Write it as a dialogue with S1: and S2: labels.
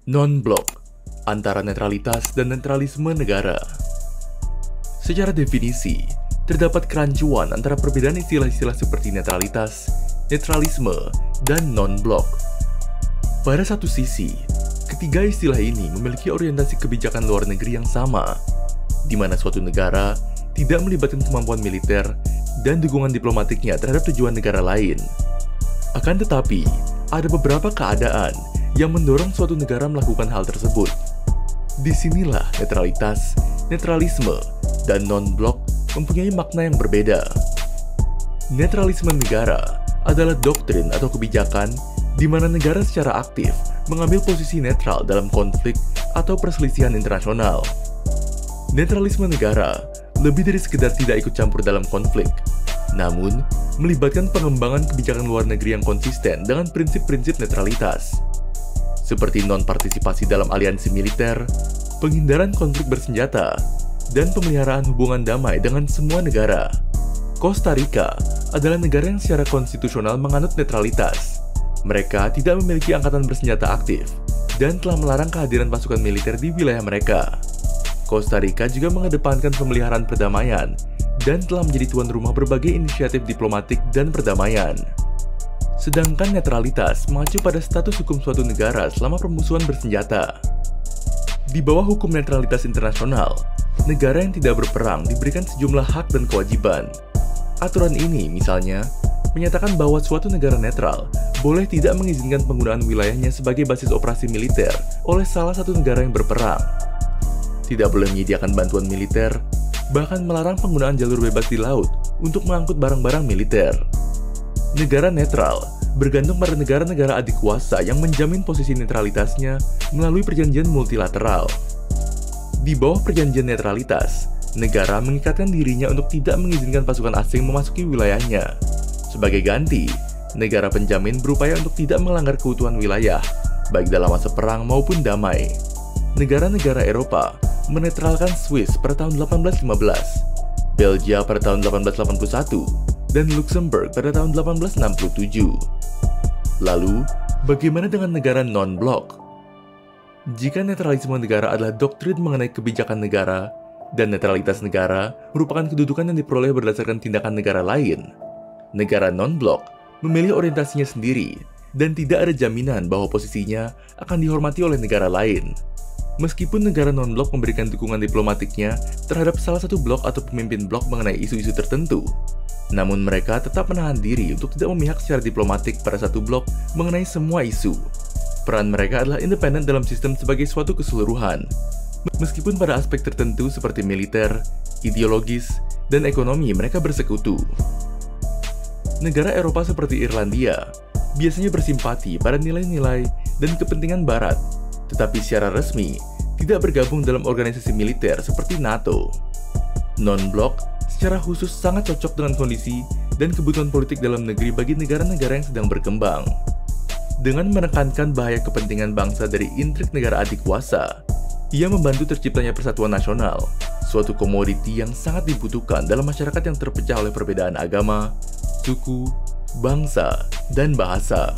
S1: Non-blok, antara netralitas dan netralisme negara. Secara definisi, terdapat kerancuan antara perbedaan istilah-istilah seperti netralitas, netralisme, dan non-blok. Pada satu sisi, ketiga istilah ini memiliki orientasi kebijakan luar negeri yang sama, di mana suatu negara tidak melibatkan kemampuan militer dan dukungan diplomatiknya terhadap tujuan negara lain. Akan tetapi, ada beberapa keadaan yang mendorong suatu negara melakukan hal tersebut. Disinilah netralitas, netralisme, dan non-blok mempunyai makna yang berbeda. Netralisme negara adalah doktrin atau kebijakan di mana negara secara aktif mengambil posisi netral dalam konflik atau perselisihan internasional. Netralisme negara lebih dari sekedar tidak ikut campur dalam konflik, namun melibatkan pengembangan kebijakan luar negeri yang konsisten dengan prinsip-prinsip netralitas, seperti non-partisipasi dalam aliansi militer, penghindaran konflik bersenjata, dan pemeliharaan hubungan damai dengan semua negara. Costa Rica adalah negara yang secara konstitusional menganut netralitas. Mereka tidak memiliki angkatan bersenjata aktif dan telah melarang kehadiran pasukan militer di wilayah mereka. Costa Rica juga mengedepankan pemeliharaan perdamaian dan telah menjadi tuan rumah berbagai inisiatif diplomatik dan perdamaian. Sedangkan netralitas mengacu pada status hukum suatu negara selama permusuhan bersenjata. Di bawah hukum netralitas internasional, negara yang tidak berperang diberikan sejumlah hak dan kewajiban. Aturan ini misalnya menyatakan bahwa suatu negara netral boleh tidak mengizinkan penggunaan wilayahnya sebagai basis operasi militer oleh salah satu negara yang berperang, tidak boleh menyediakan bantuan militer, bahkan melarang penggunaan jalur bebas di laut untuk mengangkut barang-barang militer. Negara netral bergantung pada negara-negara adik kuasa yang menjamin posisi netralitasnya melalui perjanjian multilateral. Di bawah perjanjian netralitas, negara mengikatkan dirinya untuk tidak mengizinkan pasukan asing memasuki wilayahnya. Sebagai ganti, negara penjamin berupaya untuk tidak melanggar keutuhan wilayah, baik dalam masa perang maupun damai. Negara-negara Eropa menetralkan Swiss pada tahun 1815, Belgia pada tahun 1881, dan Luxembourg pada tahun 1867. Lalu, bagaimana dengan negara non-blok? Jika netralisme negara adalah doktrin mengenai kebijakan negara, dan netralitas negara merupakan kedudukan yang diperoleh berdasarkan tindakan negara lain, negara non-blok memilih orientasinya sendiri dan tidak ada jaminan bahwa posisinya akan dihormati oleh negara lain. Meskipun negara non-blok memberikan dukungan diplomatiknya terhadap salah satu blok atau pemimpin blok mengenai isu-isu tertentu, namun mereka tetap menahan diri untuk tidak memihak secara diplomatik pada satu blok mengenai semua isu. Peran mereka adalah independen dalam sistem sebagai suatu keseluruhan, meskipun pada aspek tertentu seperti militer, ideologis, dan ekonomi mereka bersekutu. Negara Eropa seperti Irlandia biasanya bersimpati pada nilai-nilai dan kepentingan Barat, tetapi secara resmi tidak bergabung dalam organisasi militer seperti NATO. Non-blok secara khusus sangat cocok dengan kondisi dan kebutuhan politik dalam negeri bagi negara-negara yang sedang berkembang. Dengan menekankan bahaya kepentingan bangsa dari intrik negara adik kuasa, ia membantu terciptanya persatuan nasional, suatu komoditi yang sangat dibutuhkan dalam masyarakat yang terpecah oleh perbedaan agama, suku, bangsa, dan bahasa.